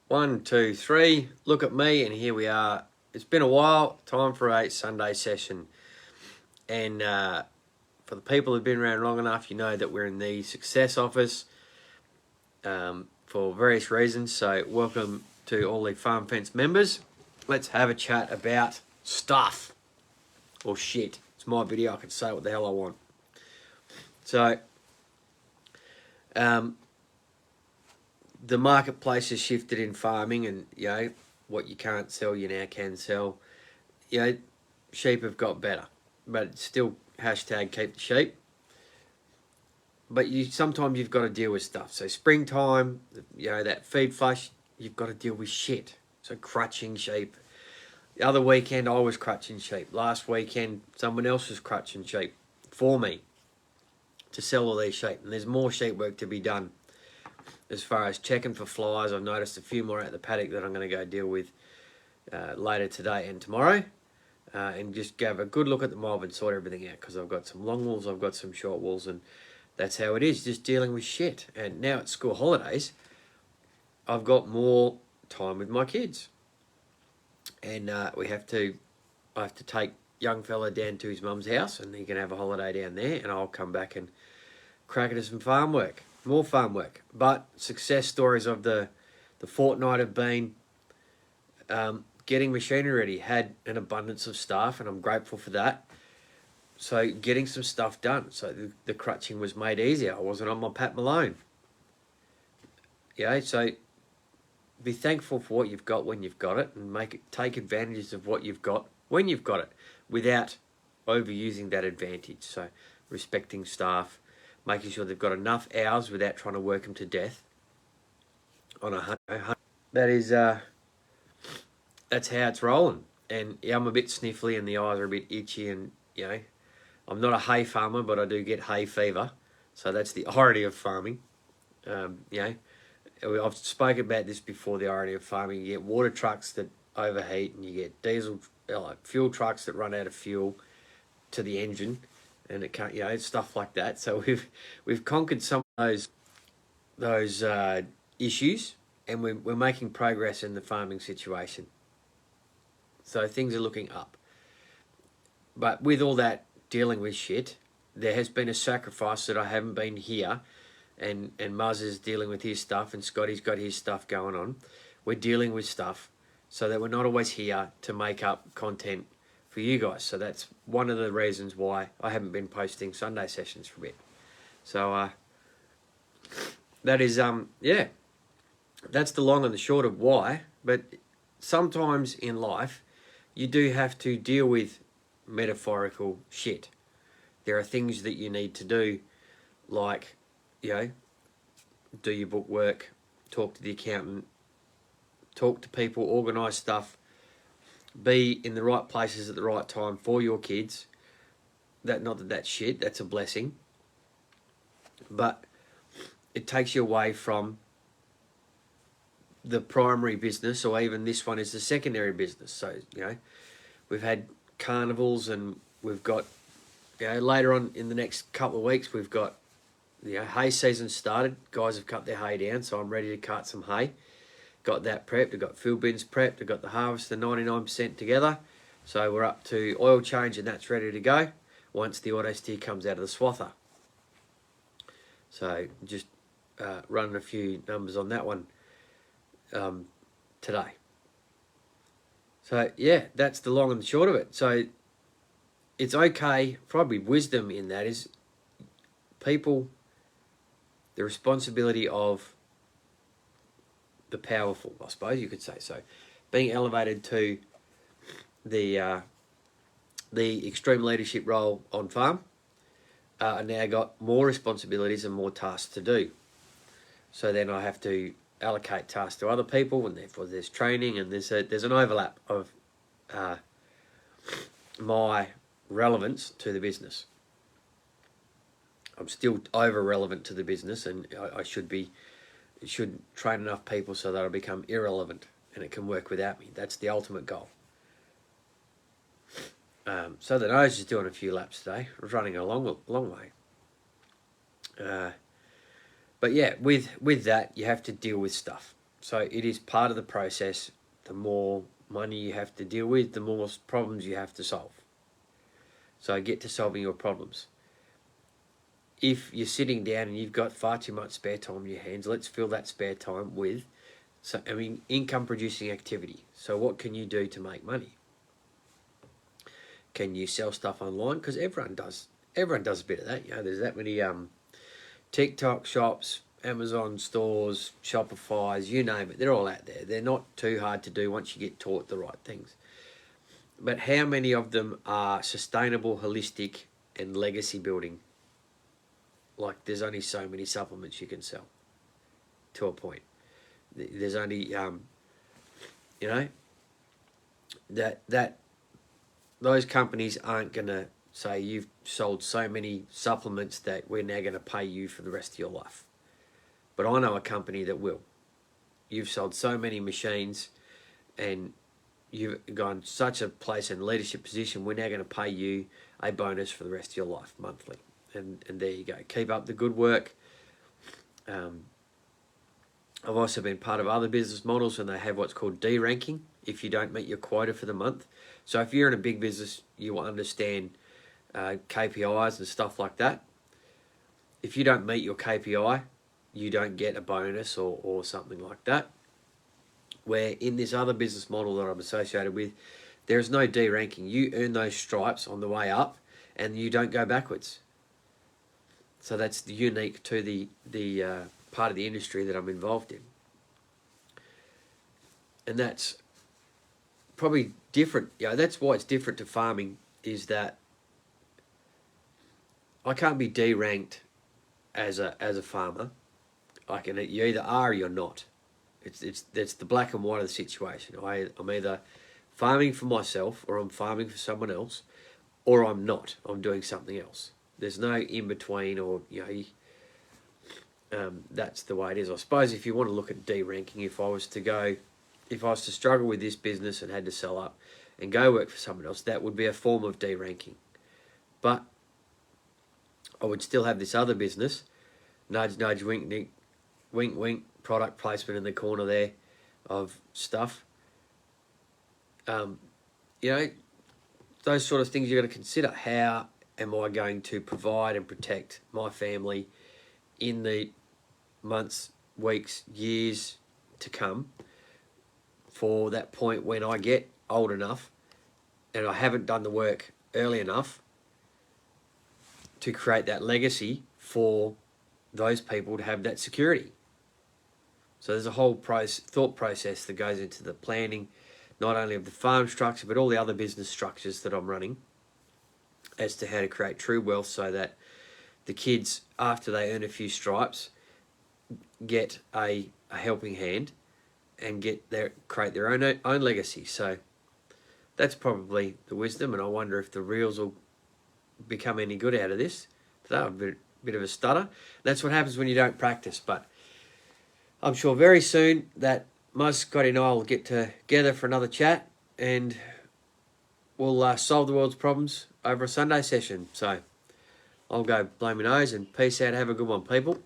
1, 2, 3. Look at me, and here we are. It's been a while. Time for a Sunday session. And for the people who've been around long enough, you know that we're in the success office for various reasons. So welcome to all the Farm Fence members. Let's have a chat about stuff or shit. It's my video. I can say what the hell I want. So the marketplace has shifted in farming, and what you can't sell, you now can sell. Sheep have got better, but it's still hashtag keep the sheep. But sometimes you've got to deal with stuff. So springtime, that feed flush, you've got to deal with shit. So crutching sheep. The other weekend I was crutching sheep. Last weekend someone else was crutching sheep for me to sell all these sheep. And there's more sheep work to be done. As far as checking for flies, I've noticed a few more out the paddock that I'm going to go deal with later today and tomorrow. And just have a good look at the mob and sort everything out, because I've got some long wools, I've got some short wools, and that's how it is, just dealing with shit. And now at school holidays, I've got more time with my kids. And I have to take young fella down to his mum's house, and he can have a holiday down there, and I'll come back and crack into some farm work. More farm work. But success stories of the fortnight have been getting machinery ready. Had an abundance of staff, and I'm grateful for that. So getting some stuff done. So the crutching was made easier. I wasn't on my Pat Malone. So be thankful for what you've got when you've got it, and take advantage of what you've got when you've got it, without overusing that advantage. So respecting staff, making sure they've got enough hours without trying to work them to death on a hunt. That is, that's how it's rolling. And I'm a bit sniffly, and the eyes are a bit itchy, and I'm not a hay farmer, but I do get hay fever. So that's the irony of farming. I've spoken about this before, the irony of farming. You get water trucks that overheat, and you get diesel, fuel trucks that run out of fuel to the engine, and it can't, stuff like that. So we've conquered some of those issues, and we're making progress in the farming situation. So things are looking up. But with all that dealing with shit, there has been a sacrifice that I haven't been here, and Muzz is dealing with his stuff, and Scotty's got his stuff going on. We're dealing with stuff so that we're not always here to make up content for you guys. So that's one of the reasons why I haven't been posting Sunday sessions for a bit. So that is that's the long and the short of why. But sometimes in life you do have to deal with metaphorical shit. There are things that you need to do, like do your bookwork, talk to the accountant, talk to people, organise stuff, be in the right places at the right time for your kids. Not that that's shit, that's a blessing. But it takes you away from the primary business, or even this one is the secondary business. So, we've had carnivals, and we've got, later on in the next couple of weeks, we've got, hay season started. Guys have cut their hay down, so I'm ready to cut some hay. Got that prepped, I've got fill bins prepped, I've got the harvester 99% together. So we're up to oil change, and that's ready to go once the auto steer comes out of the swather. So just running a few numbers on that one today. So that's the long and the short of it. So it's okay, probably wisdom in that is people, the responsibility of the powerful, I suppose you could say. So being elevated to the extreme leadership role on farm, I now got more responsibilities and more tasks to do. So then I have to allocate tasks to other people, and therefore there's training, and there's an overlap of my relevance to the business. I'm still over relevant to the business, and I should train enough people so that I become irrelevant and it can work without me. That's the ultimate goal. So the nose is doing a few laps today. I was running a long way. But yeah, with that, you have to deal with stuff. So it is part of the process. The more money you have to deal with, the more problems you have to solve. So get to solving your problems. If you're sitting down and you've got far too much spare time in your hands, let's fill that spare time with, income producing activity. So what can you do to make money? Can you sell stuff online? Because everyone does a bit of that. There's that many TikTok shops, Amazon stores, Shopify's, you name it. They're all out there. They're not too hard to do once you get taught the right things. But how many of them are sustainable, holistic, and legacy building? Like, there's only so many supplements you can sell to a point. There's only, that those companies aren't going to say you've sold so many supplements that we're now going to pay you for the rest of your life. But I know a company that will. You've sold so many machines and you've gone such a place in leadership position, we're now going to pay you a bonus for the rest of your life monthly. And there you go. Keep up the good work. I've also been part of other business models and they have what's called D-ranking if you don't meet your quota for the month. So if you're in a big business, you will understand KPIs and stuff like that. If you don't meet your KPI, you don't get a bonus or something like that. Where in this other business model that I'm associated with, there is no D-ranking. You earn those stripes on the way up and you don't go backwards. So that's unique to the part of the industry that I'm involved in. And that's probably different. That's why it's different to farming, is that I can't be D-ranked as a farmer. You either are or you're not. It's the black and white of the situation. I'm either farming for myself or I'm farming for someone else, or I'm not. I'm doing something else. There's no in between, or that's the way it is. I suppose if you want to look at D-ranking, if I was to struggle with this business and had to sell up and go work for someone else, that would be a form of D-ranking. But I would still have this other business, nudge, nudge, wink, wink, wink, wink, product placement in the corner there of stuff. Those sort of things you've got to consider. How am I going to provide and protect my family in the months, weeks, years to come for that point when I get old enough and I haven't done the work early enough to create that legacy for those people to have that security. So there's a whole thought process that goes into the planning, not only of the farm structure, but all the other business structures that I'm running, as to how to create true wealth so that the kids, after they earn a few stripes, get a helping hand and create their own legacy. So that's probably the wisdom, and I wonder if the reels will become any good out of this. That was a bit of a stutter. That's what happens when you don't practice, but I'm sure very soon that Muzz, Scotty and I will get together for another chat and we'll solve the world's problems over a Sunday session. So I'll go blow my nose and peace out. Have a good one, people.